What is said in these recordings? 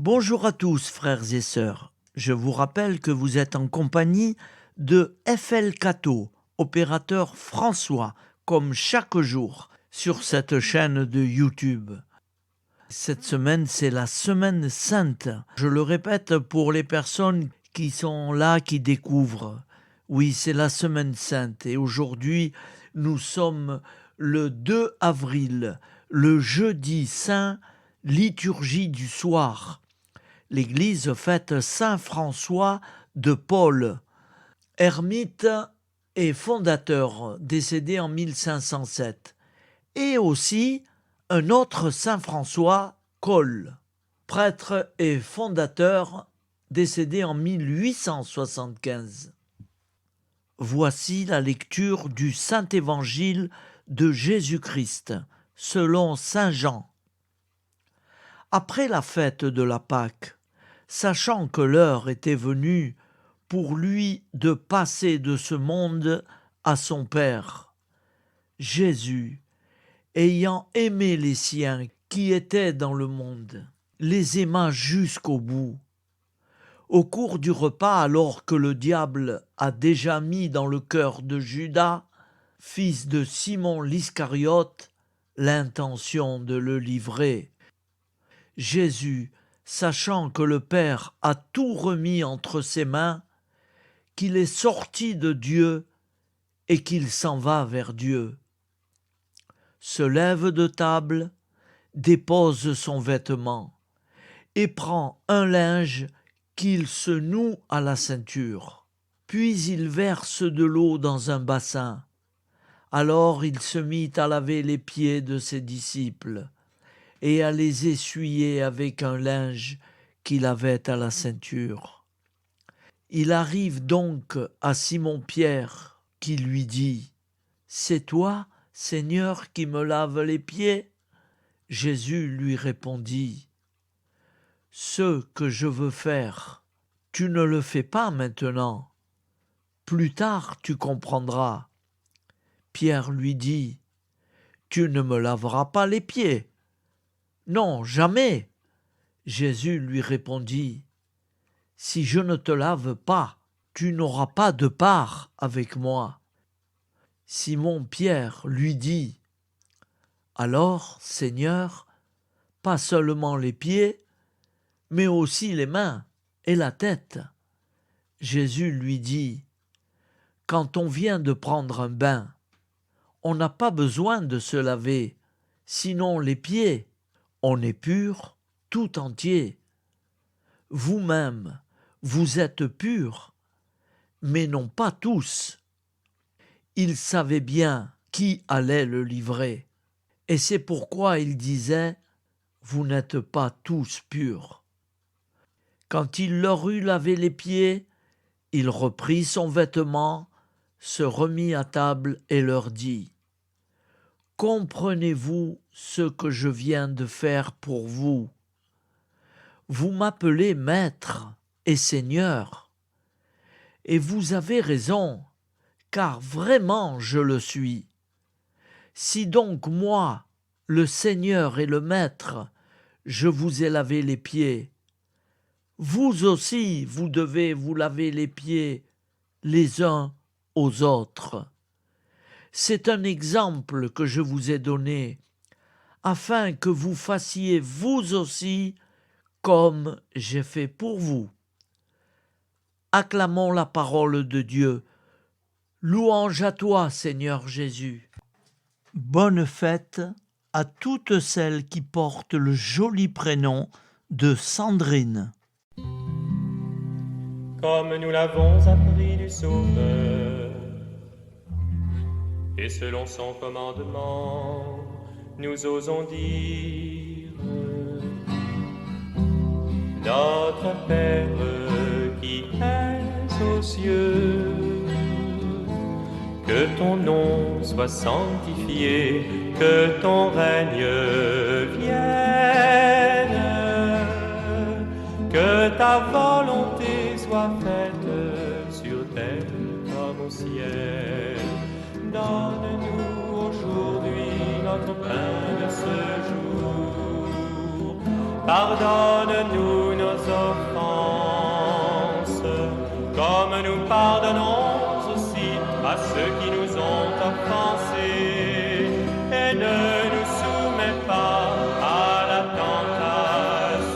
Bonjour à tous, frères et sœurs. Je vous rappelle que vous êtes en compagnie de FL Cato, opérateur François, comme chaque jour sur cette chaîne de YouTube. Cette semaine, c'est la Semaine Sainte. Je le répète pour les personnes qui sont là, qui découvrent. Oui, c'est la Semaine Sainte et aujourd'hui, nous sommes le 2 avril, le jeudi saint, liturgie du soir. L'Église fête Saint François de Paule, ermite et fondateur, décédé en 1507, et aussi un autre Saint François Cole, prêtre et fondateur, décédé en 1875. Voici la lecture du Saint-Évangile de Jésus-Christ, selon Saint Jean. Après la fête de la Pâque, sachant que l'heure était venue pour lui de passer de ce monde à son Père, Jésus, ayant aimé les siens qui étaient dans le monde, les aima jusqu'au bout. Au cours du repas, alors que le diable a déjà mis dans le cœur de Judas, fils de Simon l'Iscariote, l'intention de le livrer, Jésus, sachant que le Père a tout remis entre ses mains, qu'il est sorti de Dieu et qu'il s'en va vers Dieu, se lève de table, dépose son vêtement et prend un linge qu'il se noue à la ceinture. Puis il verse de l'eau dans un bassin. Alors il se mit à laver les pieds de ses disciples et à les essuyer avec un linge qu'il avait à la ceinture. Il arrive donc à Simon-Pierre qui lui dit « C'est toi, Seigneur, qui me laves les pieds ?» Jésus lui répondit « Ce que je veux faire, tu ne le fais pas maintenant. Plus tard tu comprendras. » Pierre lui dit « Tu ne me laveras pas les pieds. » « Non, jamais. » Jésus lui répondit « Si je ne te lave pas, tu n'auras pas de part avec moi. » Simon-Pierre lui dit « Alors, Seigneur, pas seulement les pieds, mais aussi les mains et la tête. » Jésus lui dit « Quand on vient de prendre un bain, on n'a pas besoin de se laver, sinon les pieds. On est pur tout entier. Vous-même, vous êtes purs, mais non pas tous. » Il savait bien qui allait le livrer, et c'est pourquoi il disait « Vous n'êtes pas tous purs. » Quand il leur eut lavé les pieds, il reprit son vêtement, se remit à table et leur dit « Comprenez-vous ce que je viens de faire pour vous? Vous m'appelez Maître et Seigneur, et vous avez raison, car vraiment je le suis. Si donc moi, le Seigneur et le Maître, je vous ai lavé les pieds, vous aussi vous devez vous laver les pieds les uns aux autres. C'est un exemple que je vous ai donné, afin que vous fassiez vous aussi comme j'ai fait pour vous. Acclamons la parole de Dieu. Louange à toi, Seigneur Jésus. Bonne fête à toutes celles qui portent le joli prénom de Sandrine. Comme nous l'avons appris du Sauveur, et selon son commandement, nous osons dire: Notre Père qui es aux cieux, que ton nom soit sanctifié, que ton règne vienne, que ta volonté soit faite sur terre comme au ciel. Donne-nous aujourd'hui notre pain de ce jour. Pardonne-nous comme nous pardonnons aussi à ceux qui nous ont offensés. Et ne nous soumets pas à la tentation,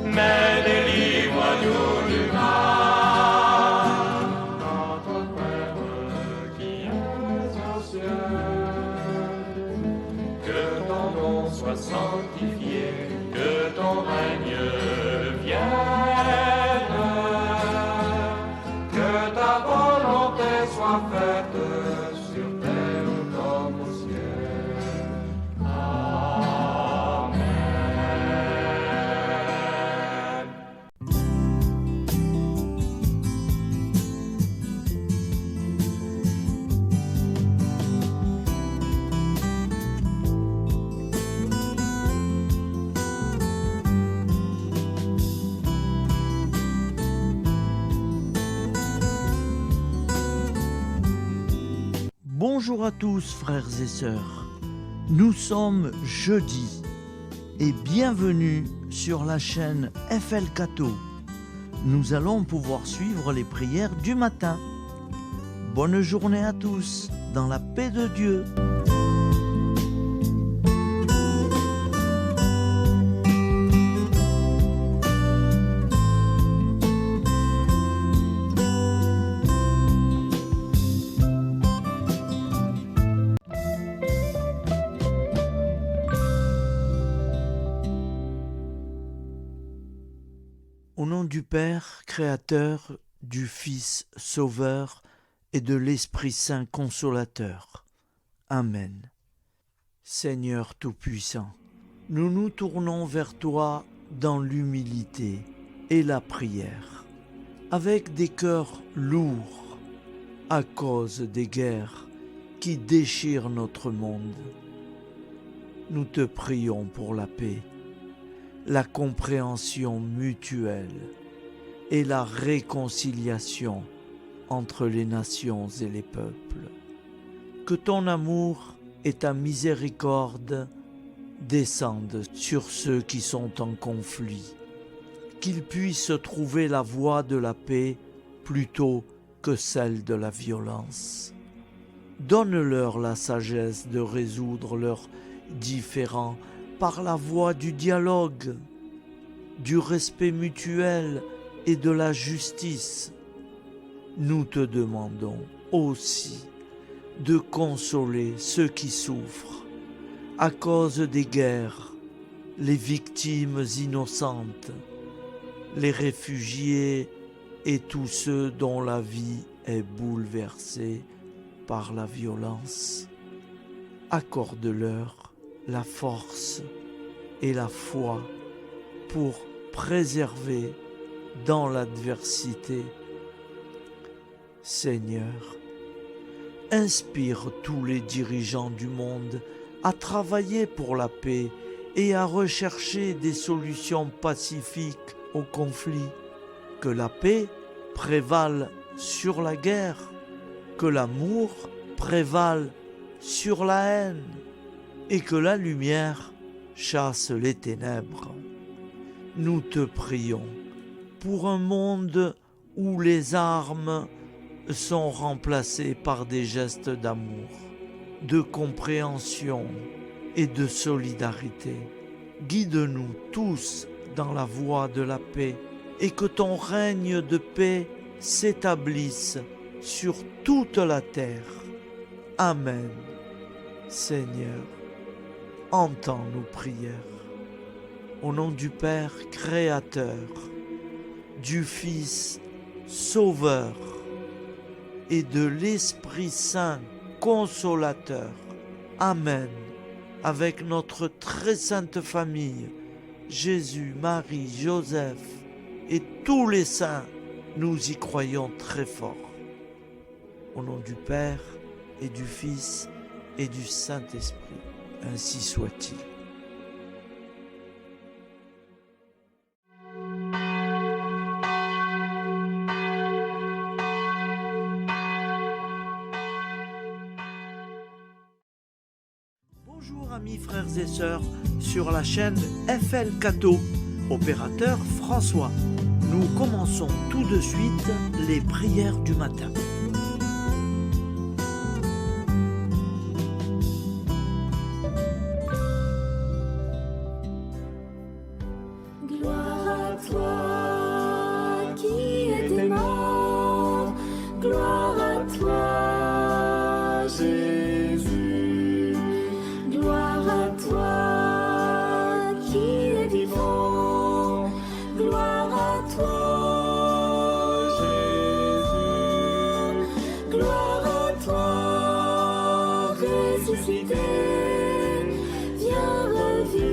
mais délivre-nous du mal. Notre Père qui es aux cieux, que ton nom soit sanctifié, que ton règne vienne, que ta volonté soit faite sur terre comme au ciel. Amen. Bonjour à tous frères et sœurs, nous sommes jeudi et bienvenue sur la chaîne FL Cato. Nous allons pouvoir suivre les prières du matin. Bonne journée à tous, dans la paix de Dieu. Au nom du Père, Créateur, du Fils, Sauveur et de l'Esprit Saint Consolateur. Amen. Seigneur Tout-Puissant, nous nous tournons vers toi dans l'humilité et la prière, avec des cœurs lourds à cause des guerres qui déchirent notre monde. Nous te prions pour la paix, la compréhension mutuelle et la réconciliation entre les nations et les peuples. Que ton amour et ta miséricorde descendent sur ceux qui sont en conflit, qu'ils puissent trouver la voie de la paix plutôt que celle de la violence. Donne-leur la sagesse de résoudre leurs différends par la voie du dialogue, du respect mutuel et de la justice. Nous te demandons aussi de consoler ceux qui souffrent à cause des guerres, les victimes innocentes, les réfugiés et tous ceux dont la vie est bouleversée par la violence. Accorde-leur la force et la foi pour préserver dans l'adversité. Seigneur, inspire tous les dirigeants du monde à travailler pour la paix et à rechercher des solutions pacifiques aux conflits. Que la paix prévale sur la guerre, que l'amour prévale sur la haine et que la lumière chasse les ténèbres. Nous te prions pour un monde où les armes sont remplacées par des gestes d'amour, de compréhension et de solidarité. Guide-nous tous dans la voie de la paix et que ton règne de paix s'établisse sur toute la terre. Amen. Seigneur, entends nos prières. Au nom du Père Créateur, du Fils Sauveur et de l'Esprit Saint Consolateur. Amen. Avec notre très sainte famille, Jésus, Marie, Joseph et tous les saints, nous y croyons très fort. Au nom du Père et du Fils et du Saint-Esprit, ainsi soit-il. Bonjour amis frères et sœurs sur la chaîne FL Cato, opérateur François. Nous commençons tout de suite les prières du matin. Gloire à toi qui es mort, gloire à toi Jésus, gloire à toi qui es vivant, gloire à toi Jésus, gloire à toi ressuscité, viens revivre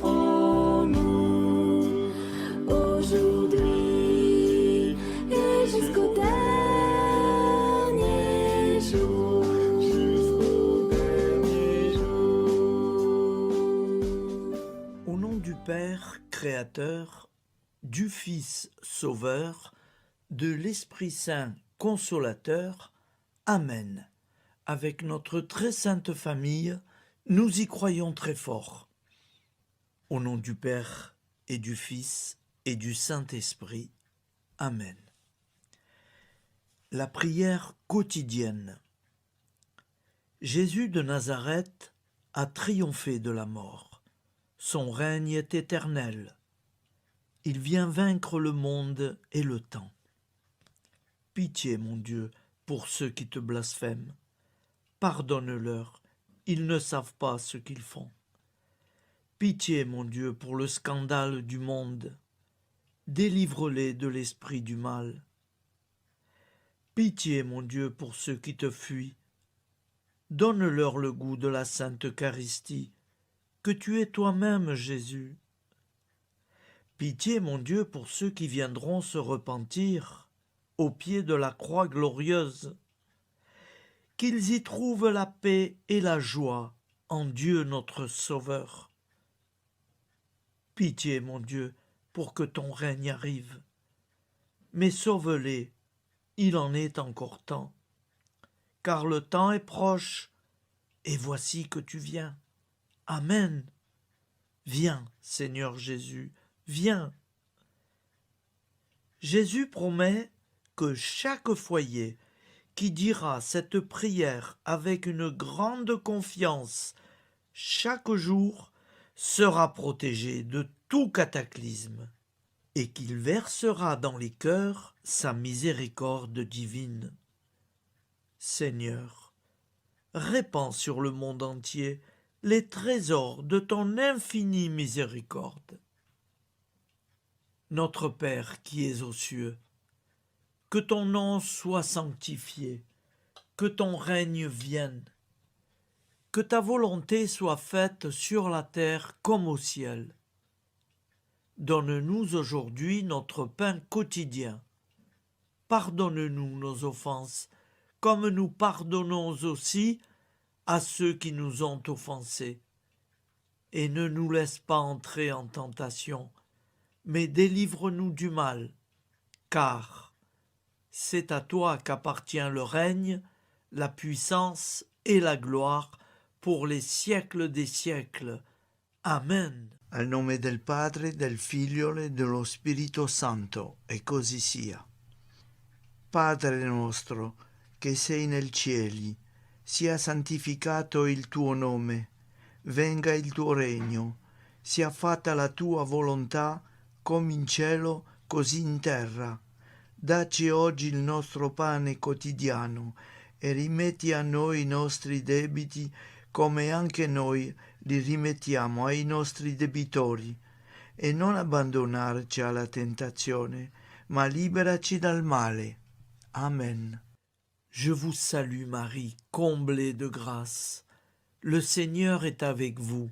en nous aujourd'hui et jusqu'au dernier jour. Au nom du Père Créateur, du Fils Sauveur, de l'Esprit Saint Consolateur. Amen. Avec notre très sainte famille, nous y croyons très fort. Au nom du Père et du Fils et du Saint-Esprit. Amen. La prière quotidienne. Jésus de Nazareth a triomphé de la mort. Son règne est éternel. Il vient vaincre le monde et le temps. Pitié, mon Dieu, pour ceux qui te blasphèment. Pardonne-leur, ils ne savent pas ce qu'ils font. Pitié, mon Dieu, pour le scandale du monde. Délivre-les de l'esprit du mal. Pitié, mon Dieu, pour ceux qui te fuient. Donne-leur le goût de la Sainte Eucharistie, que tu es toi-même, Jésus. Pitié, mon Dieu, pour ceux qui viendront se repentir au pied de la croix glorieuse, qu'ils y trouvent la paix et la joie en Dieu notre Sauveur. Pitié, mon Dieu, pour que ton règne arrive. Mais sauve-les, il en est encore temps, car le temps est proche, et voici que tu viens. Amen. Viens, Seigneur Jésus, viens. Jésus promet que chaque foyer qui dira cette prière avec une grande confiance chaque jour sera protégé de tout cataclysme et qu'il versera dans les cœurs sa miséricorde divine. Seigneur, répands sur le monde entier les trésors de ton infinie miséricorde. Notre Père qui es aux cieux, que ton nom soit sanctifié, que ton règne vienne, que ta volonté soit faite sur la terre comme au ciel. Donne-nous aujourd'hui notre pain quotidien. Pardonne-nous nos offenses, comme nous pardonnons aussi à ceux qui nous ont offensés. Et ne nous laisse pas entrer en tentation, mais délivre-nous du mal, car c'est à toi qu'appartient le règne, la puissance et la gloire pour les siècles des siècles. Amen. Al nome del Padre, del Figlio e dello Spirito Santo, e così sia. Padre nostro, che sei nel cieli, sia santificato il tuo nome, venga il tuo regno, sia fatta la tua volontà, come in cielo, così in terra. Dacci oggi il nostro pane quotidiano e rimetti a noi i nostri debiti come anche noi li rimettiamo ai nostri debitori e non abbandonarci alla tentazione, ma liberaci dal male. Amen. Je vous salue Marie, comblée de grâce. Le Seigneur est avec vous.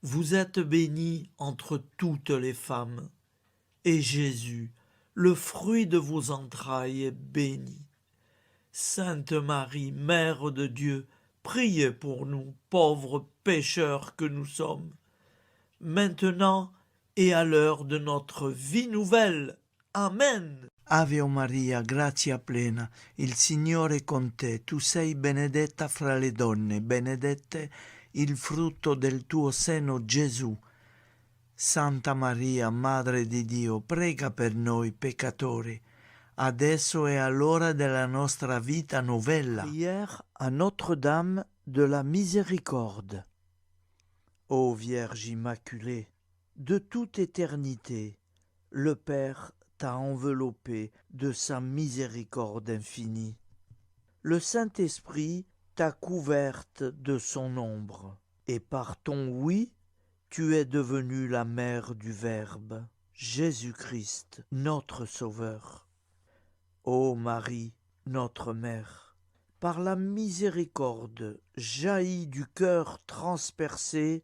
Vous êtes bénie entre toutes les femmes, et Jésus, le fruit de vos entrailles, est béni. Sainte Marie, Mère de Dieu, priez pour nous, pauvres pécheurs que nous sommes, maintenant et à l'heure de notre vie nouvelle. Amen. Ave Maria, grazia plena, il Signore è con te, tu sei benedetta fra le donne, benedetto il frutto del tuo seno, Gesù. Santa Maria, Madre di Dio, prega per noi peccatori, adesso e all'ora della nostra vita novella. Prière à Notre-Dame de la Miséricorde. Ô Vierge Immaculée, de toute éternité, le Père t'a enveloppé de sa miséricorde infinie. Le Saint-Esprit t'a couverte de son ombre, et par ton oui, tu es devenue la mère du Verbe, Jésus-Christ, notre Sauveur. Ô Marie, notre Mère, par la miséricorde jaillie du cœur transpercé,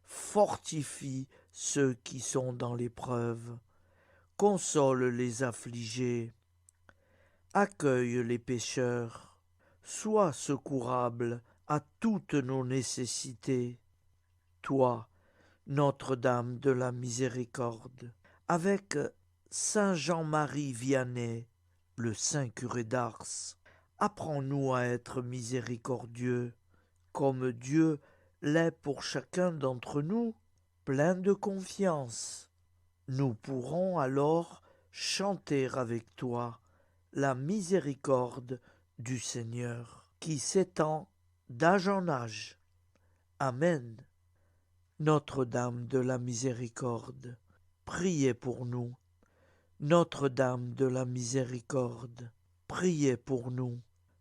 fortifie ceux qui sont dans l'épreuve, console les affligés, accueille les pécheurs, sois secourable à toutes nos nécessités. Toi, Notre-Dame de la Miséricorde, avec Saint Jean-Marie Vianney, le saint curé d'Ars, apprends-nous à être miséricordieux, comme Dieu l'est pour chacun d'entre nous, plein de confiance. Nous pourrons alors chanter avec toi la miséricorde du Seigneur, qui s'étend d'âge en âge. Amen. Notre-Dame de la Miséricorde, priez pour nous. Notre-Dame de la Miséricorde, priez pour nous.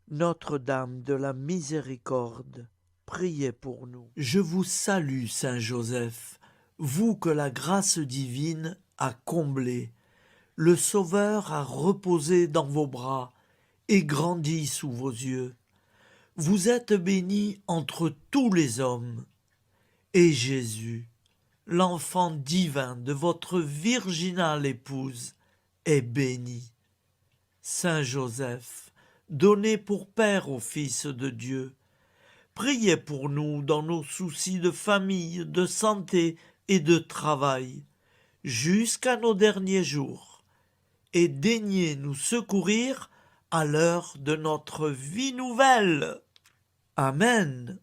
Notre-Dame de la Miséricorde, priez pour nous. Je vous salue, Saint Joseph, vous que la grâce divine a comblé. Le Sauveur a reposé dans vos bras et grandi sous vos yeux. Vous êtes bénie entre tous les hommes. Et Jésus, l'enfant divin de votre virginale épouse, est béni. Saint Joseph, donné pour Père au Fils de Dieu, priez pour nous dans nos soucis de famille, de santé et de travail, jusqu'à nos derniers jours, et daignez nous secourir à l'heure de notre vie nouvelle. Amen.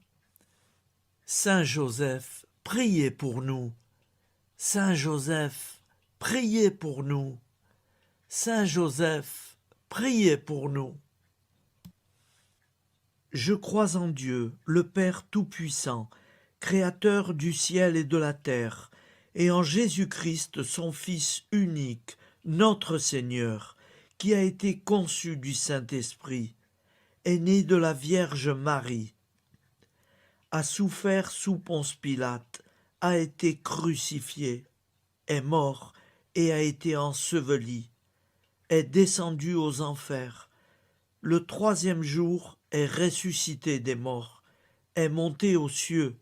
Saint Joseph, priez pour nous. Saint Joseph, priez pour nous. Saint Joseph, priez pour nous. Je crois en Dieu, le Père Tout-Puissant, Créateur du ciel et de la terre, et en Jésus-Christ, son Fils unique, notre Seigneur, qui a été conçu du Saint-Esprit, est né de la Vierge Marie, a souffert sous Ponce Pilate, a été crucifié, est mort et a été enseveli, est descendu aux enfers, le troisième jour est ressuscité des morts, est monté aux cieux,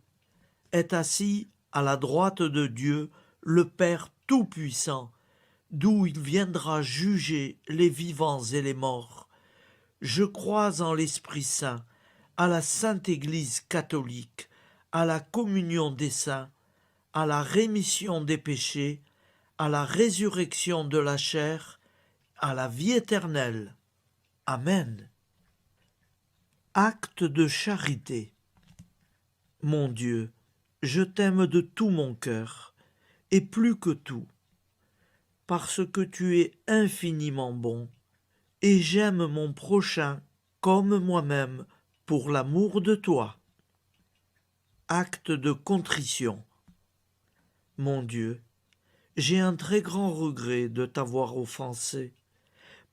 est assis à la droite de Dieu, le Père Tout-Puissant, d'où il viendra juger les vivants et les morts. Je crois en l'Esprit Saint, à la Sainte Église catholique, à la communion des saints, à la rémission des péchés, à la résurrection de la chair, à la vie éternelle. Amen. Acte de charité. Mon Dieu, je t'aime de tout mon cœur, et plus que tout, parce que tu es infiniment bon, et j'aime mon prochain comme moi-même, pour l'amour de toi. Acte de contrition. Mon Dieu, j'ai un très grand regret de t'avoir offensé,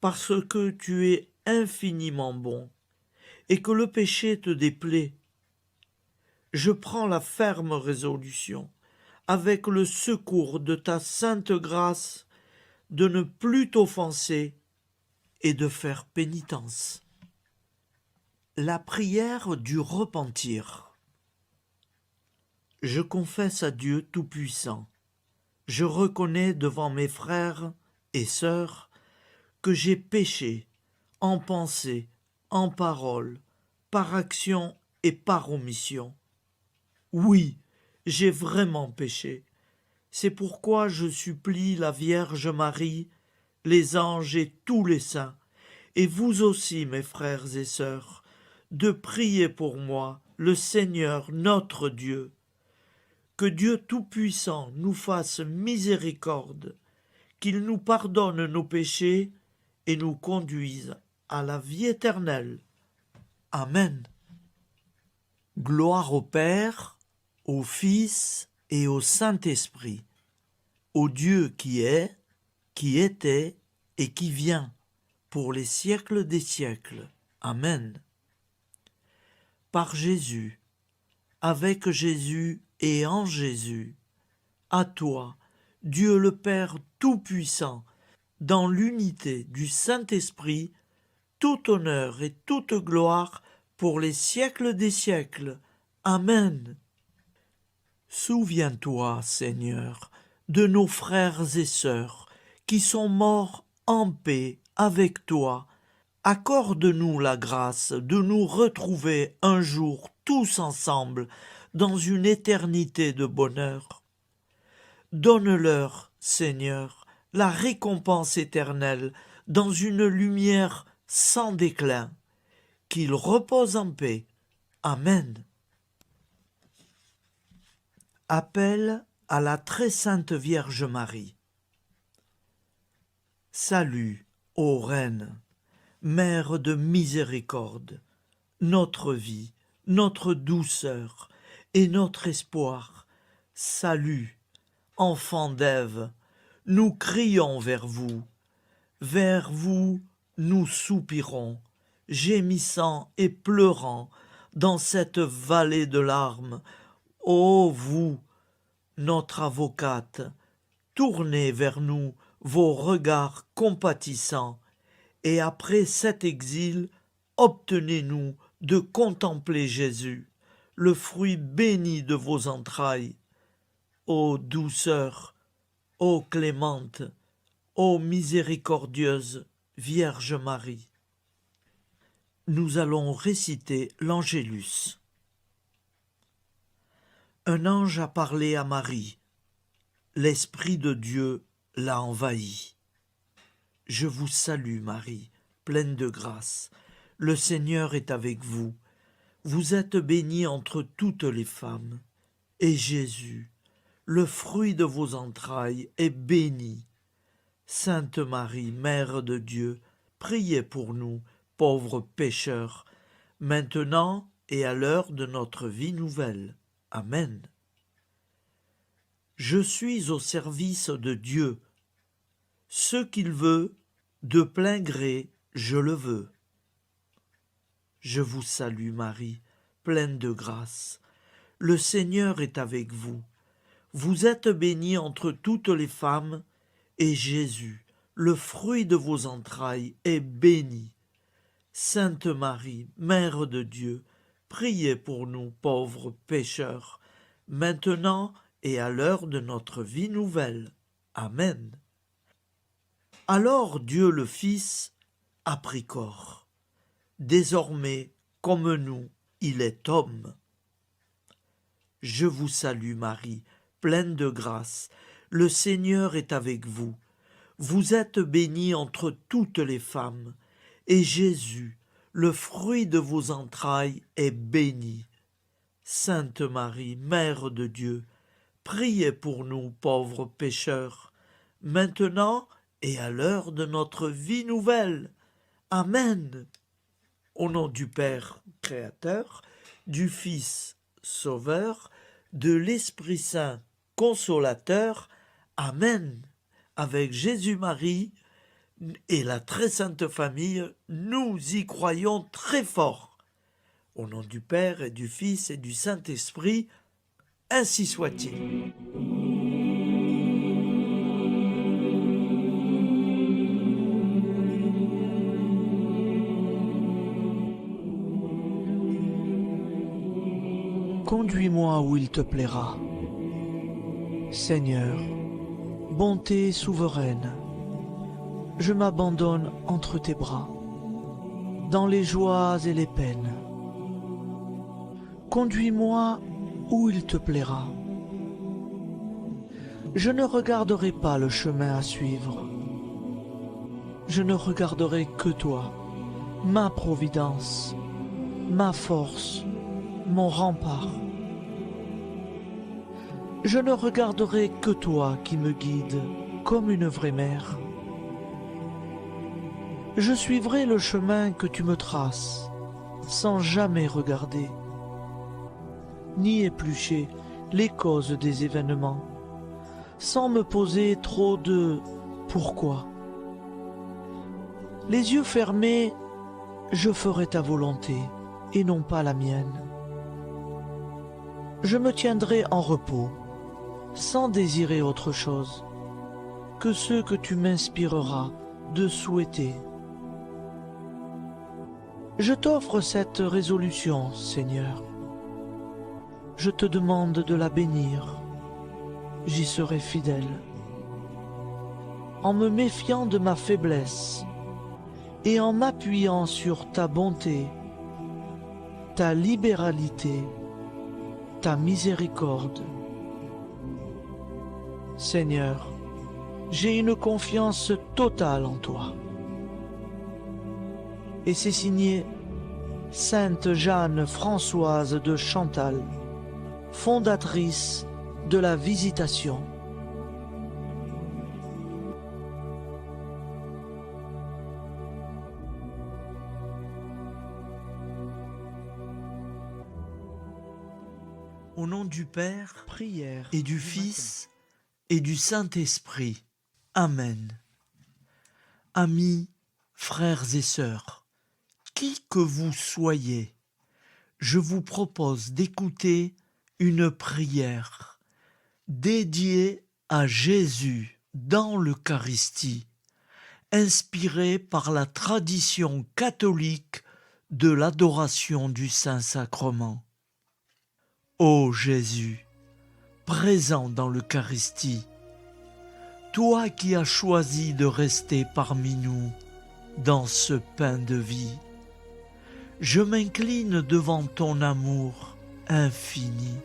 parce que tu es infiniment bon, et que le péché te déplaît. Je prends la ferme résolution, avec le secours de ta sainte grâce, de ne plus t'offenser et de faire pénitence. La prière du repentir. Je confesse à Dieu Tout-Puissant, je reconnais devant mes frères et sœurs que j'ai péché en pensée, en parole, par action et par omission. Oui, j'ai vraiment péché. C'est pourquoi je supplie la Vierge Marie, les anges et tous les saints, et vous aussi, mes frères et sœurs, de prier pour moi, le Seigneur notre Dieu, Que Dieu Tout-Puissant nous fasse miséricorde, qu'il nous pardonne nos péchés et nous conduise à la vie éternelle. Amen. Gloire au Père, au Fils et au Saint-Esprit, au Dieu qui est, qui était et qui vient, pour les siècles des siècles. Amen. Par Jésus, avec Jésus et en Jésus, à toi, Dieu le Père Tout-Puissant, dans l'unité du Saint-Esprit, tout honneur et toute gloire pour les siècles des siècles. Amen. Souviens-toi, Seigneur, de nos frères et sœurs qui sont morts en paix avec toi. Accorde-nous la grâce de nous retrouver un jour tous ensemble dans une éternité de bonheur. Donne-leur, Seigneur, la récompense éternelle dans une lumière sans déclin. Qu'ils reposent en paix. Amen. Appel à la très sainte Vierge Marie. Salut, ô Reine, Mère de miséricorde, notre vie, notre douceur et notre espoir. Salut, enfant d'Ève, nous crions vers vous nous soupirons, gémissant et pleurant dans cette vallée de larmes. Ô vous, notre avocate, tournez vers nous vos regards compatissants, et après cet exil, obtenez-nous de contempler Jésus, le fruit béni de vos entrailles. Ô douceur, ô clémente, ô miséricordieuse Vierge Marie. Nous allons réciter l'Angélus. Un ange a parlé à Marie. L'Esprit de Dieu l'a envahie. Je vous salue, Marie, pleine de grâce. Le Seigneur est avec vous. Vous êtes bénie entre toutes les femmes. Et Jésus, le fruit de vos entrailles, est béni. Sainte Marie, Mère de Dieu, priez pour nous, pauvres pécheurs, maintenant et à l'heure de notre vie nouvelle. Amen. Je suis au service de Dieu. Ce qu'il veut, de plein gré, je le veux. Je vous salue, Marie, pleine de grâce. Le Seigneur est avec vous. Vous êtes bénie entre toutes les femmes, et Jésus, le fruit de vos entrailles, est béni. Sainte Marie, Mère de Dieu, priez pour nous pauvres pécheurs, maintenant et à l'heure de notre vie nouvelle. Amen. Alors Dieu le Fils a pris corps. Désormais, comme nous, il est homme. Je vous salue Marie, pleine de grâce. Le Seigneur est avec vous. Vous êtes bénie entre toutes les femmes, et Jésus, le fruit de vos entrailles, est béni. Sainte Marie, Mère de Dieu, priez pour nous pauvres pécheurs, maintenant et à l'heure de notre vie nouvelle. Amen. Au nom du Père Créateur, du Fils Sauveur, de l'Esprit Saint Consolateur. Amen. Avec Jésus-Marie et la très sainte famille, nous y croyons très fort. Au nom du Père et du Fils et du Saint-Esprit, ainsi soit-il. Conduis-moi où il te plaira. Seigneur, bonté souveraine, je m'abandonne entre tes bras, dans les joies et les peines. Conduis-moi où il te plaira. Je ne regarderai pas le chemin à suivre. Je ne regarderai que toi, ma providence, ma force, mon rempart. Je ne regarderai que toi qui me guides comme une vraie mère. Je suivrai le chemin que tu me traces, sans jamais regarder, ni éplucher les causes des événements, sans me poser trop de pourquoi. Les yeux fermés, je ferai ta volonté et non pas la mienne. Je me tiendrai en repos, sans désirer autre chose que ce que tu m'inspireras de souhaiter. Je t'offre cette résolution, Seigneur. Je te demande de la bénir. J'y serai fidèle. En me méfiant de ma faiblesse et en m'appuyant sur ta bonté, ta libéralité, ta miséricorde. Seigneur, j'ai une confiance totale en toi. Et c'est signé Sainte Jeanne Françoise de Chantal, fondatrice de la Visitation. Au nom du Père, Prière et du Fils, et du Saint-Esprit. Amen. Amis, frères et sœurs, qui que vous soyez, je vous propose d'écouter une prière dédiée à Jésus dans l'Eucharistie, inspirée par la tradition catholique de l'adoration du Saint-Sacrement. Ô Jésus, présent dans l'Eucharistie, toi qui as choisi de rester parmi nous dans ce pain de vie, je m'incline devant ton amour infini,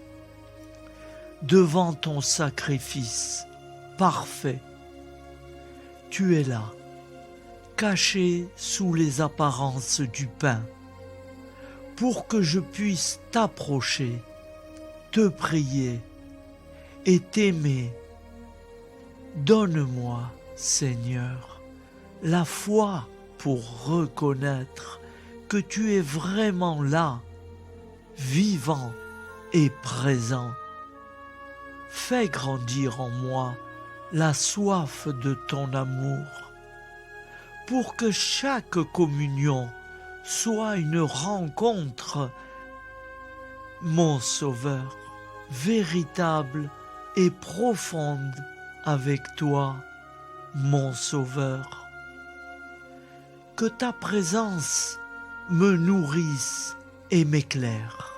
devant ton sacrifice parfait. Tu es là, caché sous les apparences du pain, pour que je puisse t'approcher, te prier et t'aimer. Donne-moi, Seigneur, la foi pour reconnaître que tu es vraiment là, vivant et présent. Fais grandir en moi la soif de ton amour, pour que chaque communion soit une rencontre, mon Sauveur, véritable et profonde avec toi, mon Sauveur. Que ta présence me nourrisse et m'éclaire.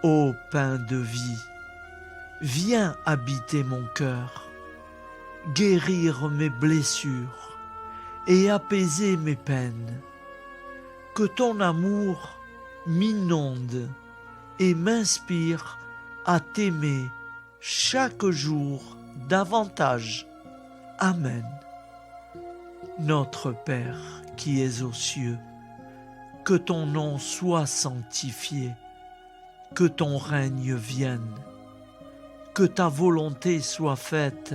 Ô pain de vie, viens habiter mon cœur, guérir mes blessures et apaiser mes peines. Que ton amour m'inonde et m'inspire à t'aimer chaque jour davantage. Amen. Notre Père qui es aux cieux, que ton nom soit sanctifié, que ton règne vienne, que ta volonté soit faite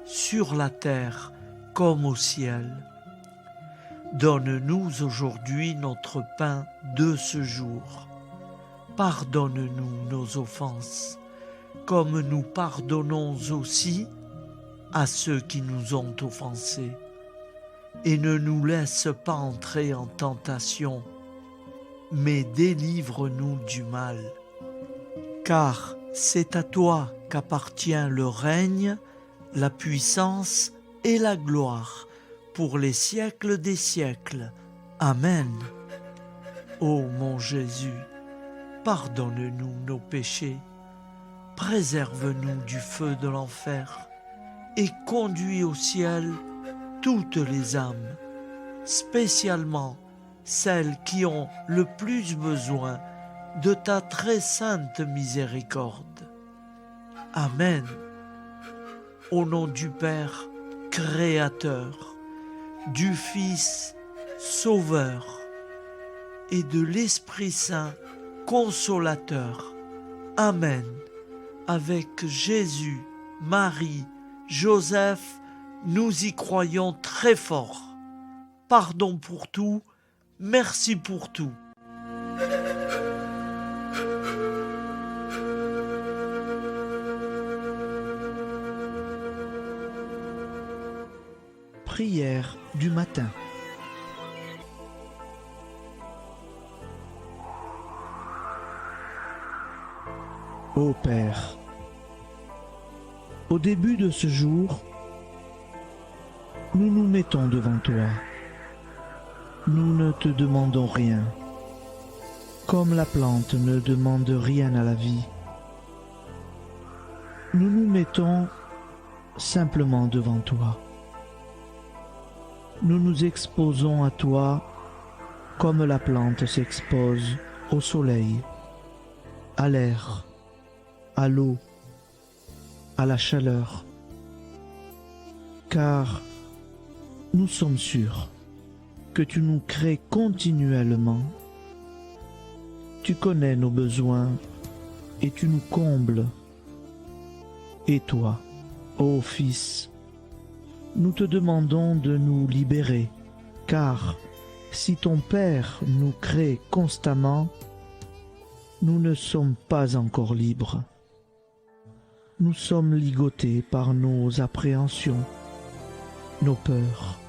sur la terre comme au ciel. Donne-nous aujourd'hui notre pain de ce jour. Pardonne-nous nos offenses, comme nous pardonnons aussi à ceux qui nous ont offensés. Et ne nous laisse pas entrer en tentation, mais délivre-nous du mal. Car c'est à toi qu'appartient le règne, la puissance et la gloire pour les siècles des siècles. Amen. Ô mon Jésus, pardonne-nous nos péchés, préserve-nous du feu de l'enfer et conduis au ciel toutes les âmes, spécialement celles qui ont le plus besoin de ta très sainte miséricorde. Amen. Au nom du Père Créateur, du Fils Sauveur et de l'Esprit Saint Consolateur. Amen. avec Jésus, Marie, Joseph, nous y croyons très fort. Pardon pour tout, merci pour tout. Prière du matin. Ô Père, au début de ce jour, nous nous mettons devant toi. Nous ne te demandons rien, comme la plante ne demande rien à la vie. Nous nous mettons simplement devant toi. Nous nous exposons à toi comme la plante s'expose au soleil, à l'air, à l'eau, à la chaleur. Car nous sommes sûrs que tu nous crées continuellement. Tu connais nos besoins et tu nous combles. Et toi, ô Fils, nous te demandons de nous libérer, car si ton Père nous crée constamment, nous ne sommes pas encore libres. Nous sommes ligotés par nos appréhensions, nos peurs,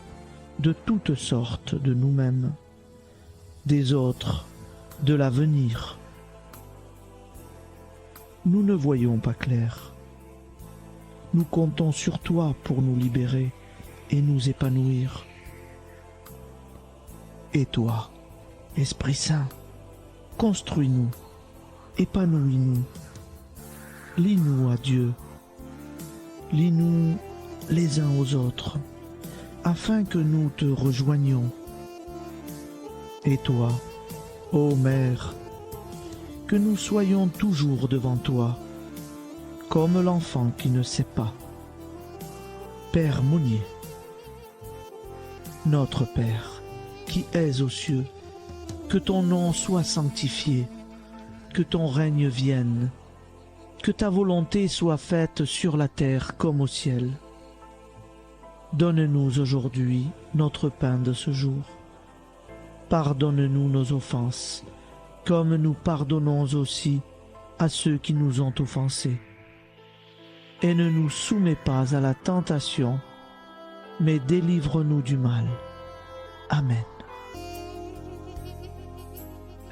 de toutes sortes de nous-mêmes, des autres, de l'avenir. Nous ne voyons pas clair. Nous comptons sur toi pour nous libérer et nous épanouir. Et toi, Esprit Saint, construis-nous, épanouis-nous, lie-nous à Dieu, lie-nous les uns aux autres, afin que nous te rejoignions. Et toi, ô Mère, que nous soyons toujours devant toi, comme l'enfant qui ne sait pas. Père Monnier, notre Père, qui es aux cieux, que ton nom soit sanctifié, que ton règne vienne, que ta volonté soit faite sur la terre comme au ciel. Donne-nous aujourd'hui notre pain de ce jour. Pardonne-nous nos offenses, comme nous pardonnons aussi à ceux qui nous ont offensés. Et ne nous soumets pas à la tentation, mais délivre-nous du mal. Amen.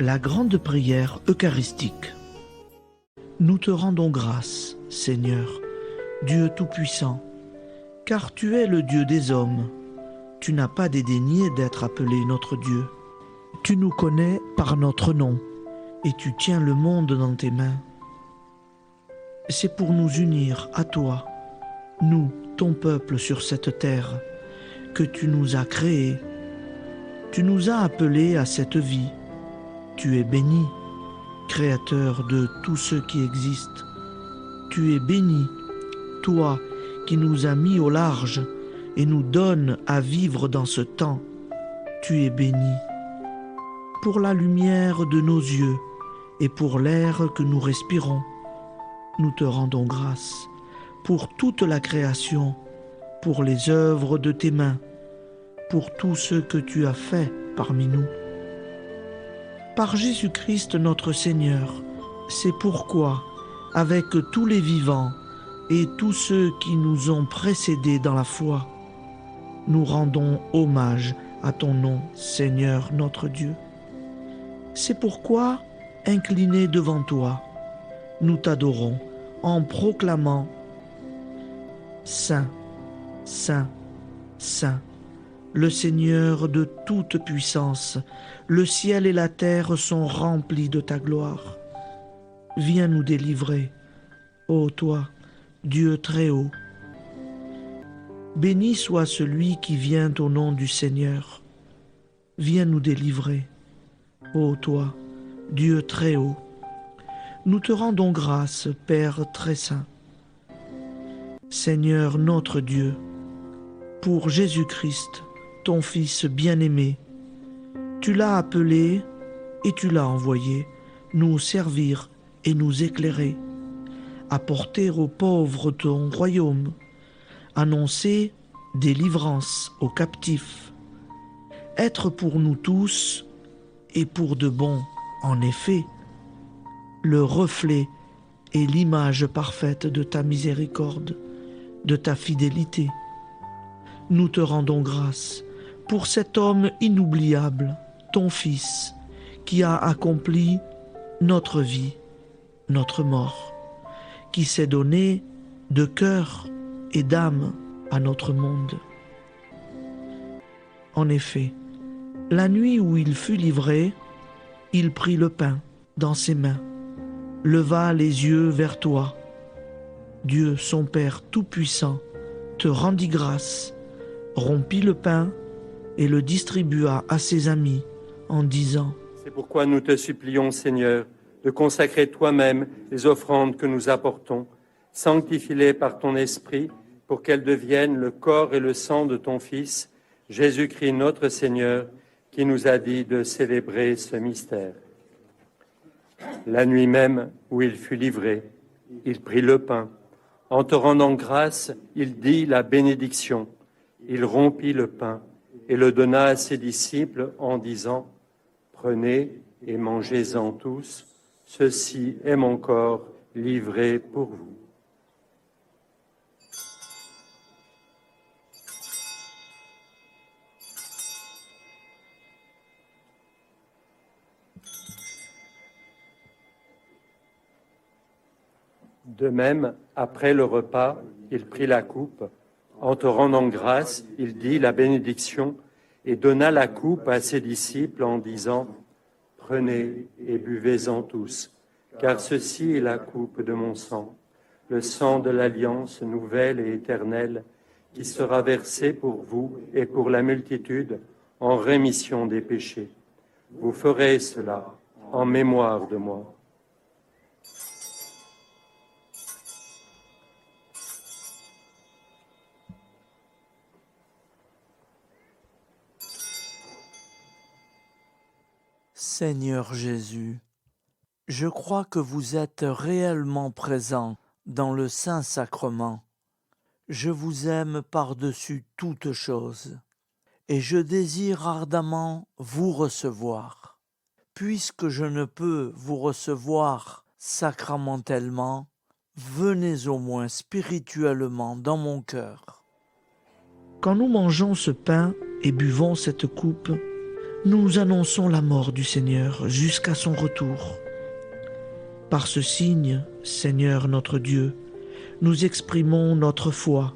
La grande prière eucharistique. Nous te rendons grâce, Seigneur, Dieu Tout-Puissant, car tu es le Dieu des hommes. Tu n'as pas dédaigné d'être appelé notre Dieu. Tu nous connais par notre nom, et tu tiens le monde dans tes mains. C'est pour nous unir à toi, nous, ton peuple sur cette terre, que tu nous as créés. Tu nous as appelés à cette vie. Tu es béni, Créateur de tout ce qui existe. Tu es béni, toi qui nous as mis au large et nous donnes à vivre dans ce temps. Tu es béni. Pour la lumière de nos yeux et pour l'air que nous respirons, nous te rendons grâce. Pour toute la création, pour les œuvres de tes mains, pour tout ce que tu as fait parmi nous. Par Jésus-Christ notre Seigneur, c'est pourquoi, avec tous les vivants et tous ceux qui nous ont précédés dans la foi, nous rendons hommage à ton nom, Seigneur notre Dieu. C'est pourquoi, inclinés devant toi, nous t'adorons en proclamant « Saint, Saint, Saint ». Le Seigneur de toute puissance, le ciel et la terre sont remplis de ta gloire. Viens nous délivrer, ô toi, Dieu très haut. Béni soit celui qui vient au nom du Seigneur. Viens nous délivrer, ô toi, Dieu très haut. Nous te rendons grâce, Père très saint. Seigneur notre Dieu, pour Jésus-Christ, ton Fils bien-aimé, tu l'as appelé et tu l'as envoyé nous servir et nous éclairer, apporter aux pauvres ton royaume, annoncer délivrance aux captifs, être pour nous tous, et pour de bon, en effet, le reflet et l'image parfaite de ta miséricorde, de ta fidélité. Nous te rendons grâce pour cet homme inoubliable, ton Fils, qui a accompli notre vie, notre mort, qui s'est donné de cœur et d'âme à notre monde. En effet, la nuit où il fut livré, il prit le pain dans ses mains, leva les yeux vers toi. Dieu, son Père Tout-Puissant, te rendit grâce, rompit le pain et le distribua à ses amis en disant : C'est pourquoi nous te supplions, Seigneur, de consacrer toi-même les offrandes que nous apportons. Sanctifie-les par ton Esprit pour qu'elles deviennent le corps et le sang de ton Fils, Jésus-Christ notre Seigneur, qui nous a dit de célébrer ce mystère. La nuit même où il fut livré, il prit le pain. En te rendant grâce, il dit la bénédiction. Il rompit le pain et le donna à ses disciples en disant : Prenez et mangez-en tous, ceci est mon corps livré pour vous. De même, après le repas, il prit la coupe. En te rendant grâce, il dit la bénédiction et donna la coupe à ses disciples en disant : Prenez et buvez-en tous, car ceci est la coupe de mon sang, le sang de l'alliance nouvelle et éternelle, qui sera versé pour vous et pour la multitude en rémission des péchés. Vous ferez cela en mémoire de moi. Seigneur Jésus, je crois que vous êtes réellement présent dans le Saint-Sacrement. Je vous aime par-dessus toute chose et je désire ardemment vous recevoir. Puisque je ne peux vous recevoir sacramentellement, venez au moins spirituellement dans mon cœur. Quand nous mangeons ce pain et buvons cette coupe, nous annonçons la mort du Seigneur jusqu'à son retour. Par ce signe, Seigneur notre Dieu, nous exprimons notre foi.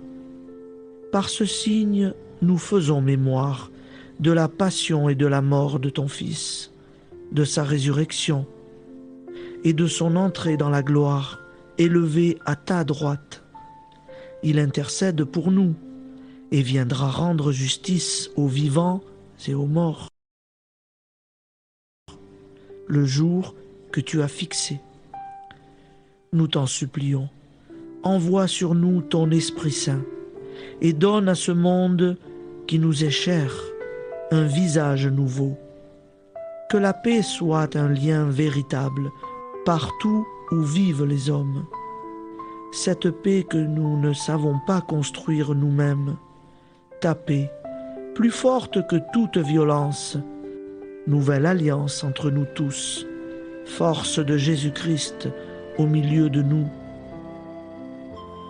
Par ce signe, nous faisons mémoire de la passion et de la mort de ton Fils, de sa résurrection et de son entrée dans la gloire, élevé à ta droite. Il intercède pour nous et viendra rendre justice aux vivants et aux morts. Le jour que tu as fixé. Nous t'en supplions, envoie sur nous ton Esprit Saint et donne à ce monde qui nous est cher un visage nouveau. Que la paix soit un lien véritable partout où vivent les hommes. Cette paix que nous ne savons pas construire nous-mêmes. Ta paix, plus forte que toute violence, nouvelle alliance entre nous tous, force de Jésus-Christ au milieu de nous.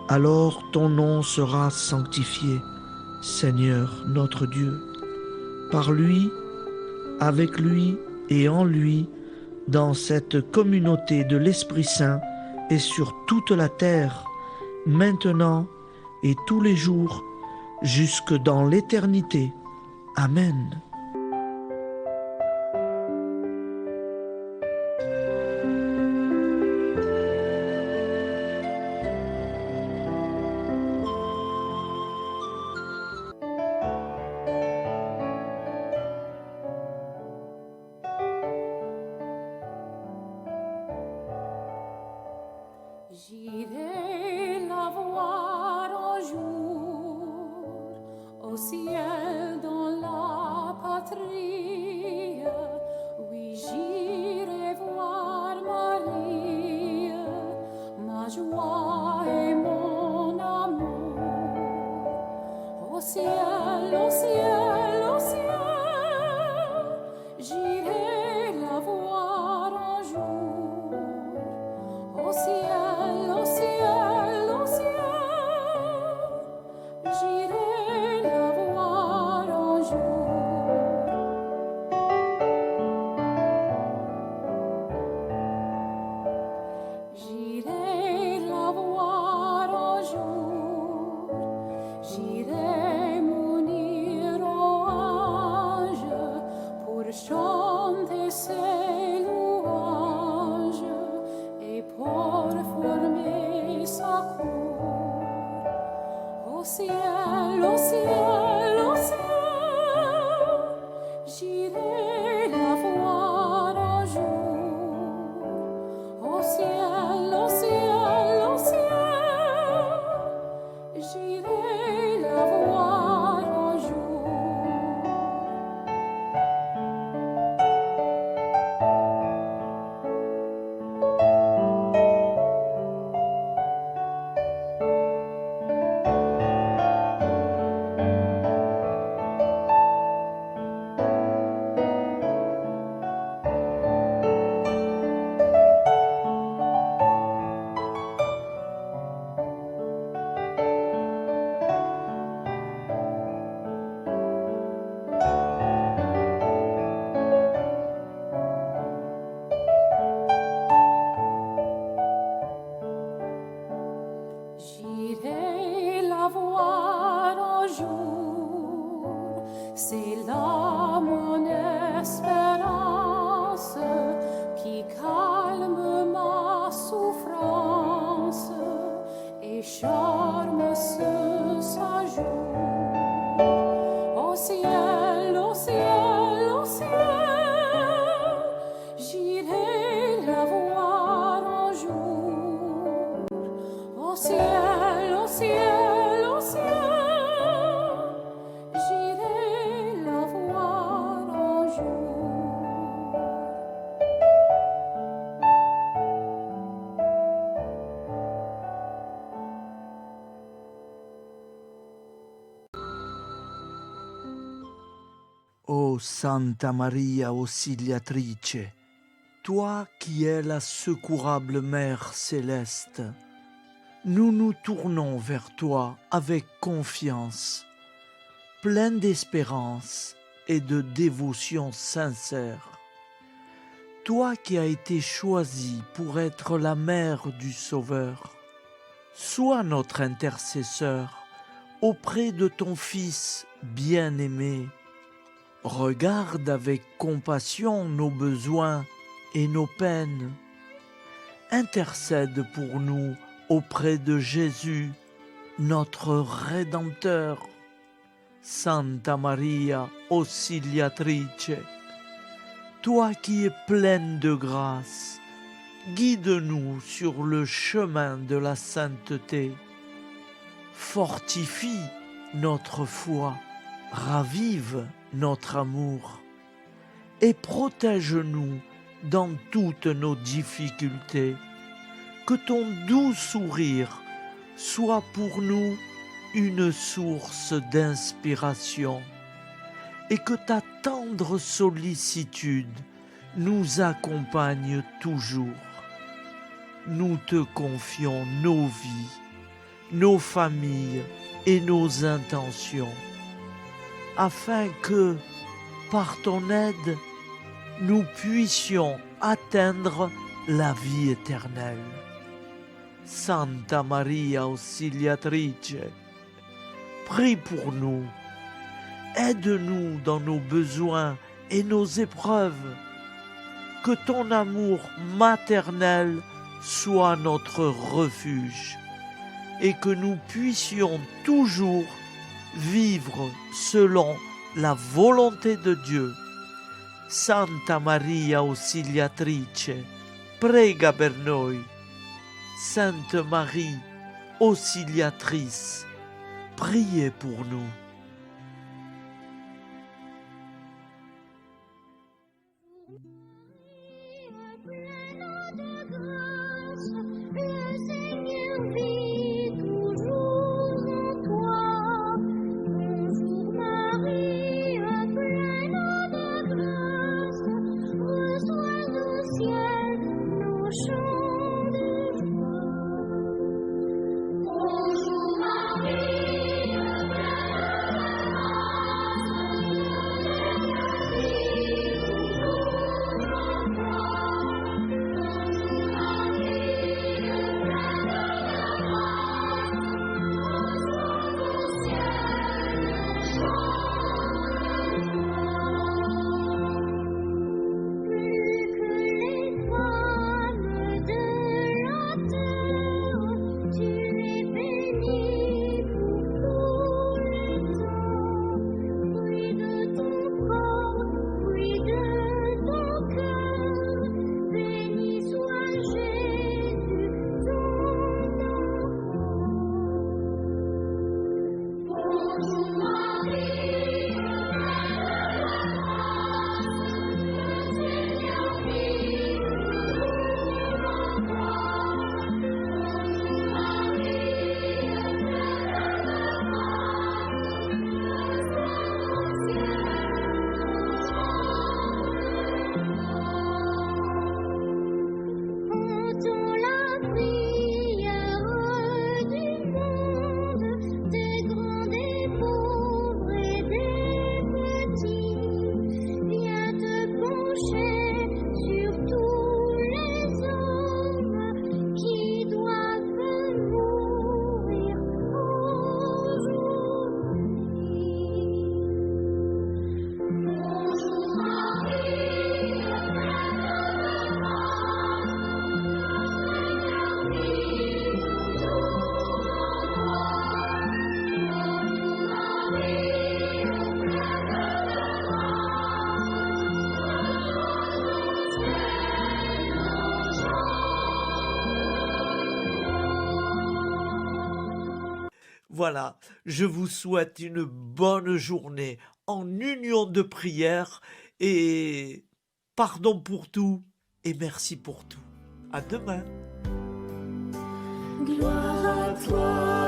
Alors ton nom sera sanctifié, Seigneur notre Dieu. Par lui, avec lui et en lui, dans cette communauté de l'Esprit Saint et sur toute la terre, maintenant et tous les jours, jusque dans l'éternité. Amen. J'irai la voir un jour au ciel dans la patrie. Oui, j'irai voir Marie, ma joie. Au ciel, au ciel, au ciel, j'irai la voir un jour. Au ciel, au ciel, au ciel, j'irai la voir un jour. J'irai la voir un jour, j'irai m'unir aux anges pour chanter ses louanges et pour former sa cour. Au ciel, au ciel, au ciel, j'irai la voir un jour. Au ciel, au ciel, au ciel, j'irai la voir un jour. J'irai la voir un jour, c'est là mon espérance qui calme ma souffrance et charme ce séjour. Au ciel, au ciel, au ciel, j'irai la voir un jour. Au ciel, au ciel, au ciel, j'irai la voir un jour. Ô Santa Maria Auxiliatrice, toi qui es la secourable Mère céleste, nous nous tournons vers toi avec confiance, plein d'espérance et de dévotion sincère. Toi qui as été choisie pour être la mère du Sauveur, sois notre intercesseur auprès de ton Fils bien-aimé. Regarde avec compassion nos besoins et nos peines. Intercède pour nous auprès de Jésus, notre Rédempteur. Santa Maria Auxiliatrice, toi qui es pleine de grâce, guide-nous sur le chemin de la sainteté. Fortifie notre foi, ravive notre amour et protège-nous dans toutes nos difficultés. Que ton doux sourire soit pour nous une source d'inspiration et que ta tendre sollicitude nous accompagne toujours. Nous te confions nos vies, nos familles et nos intentions, afin que, par ton aide, nous puissions atteindre la vie éternelle. Santa Maria Auxiliatrice, prie pour nous, aide-nous dans nos besoins et nos épreuves, que ton amour maternel soit notre refuge et que nous puissions toujours vivre selon la volonté de Dieu. Santa Maria Auxiliatrice, prega per noi. Sainte Marie, Auxiliatrice, priez pour nous. Le Seigneur vit toujours en toi. Voilà, je vous souhaite une bonne journée en union de prière et pardon pour tout et merci pour tout. À demain. Gloire à toi.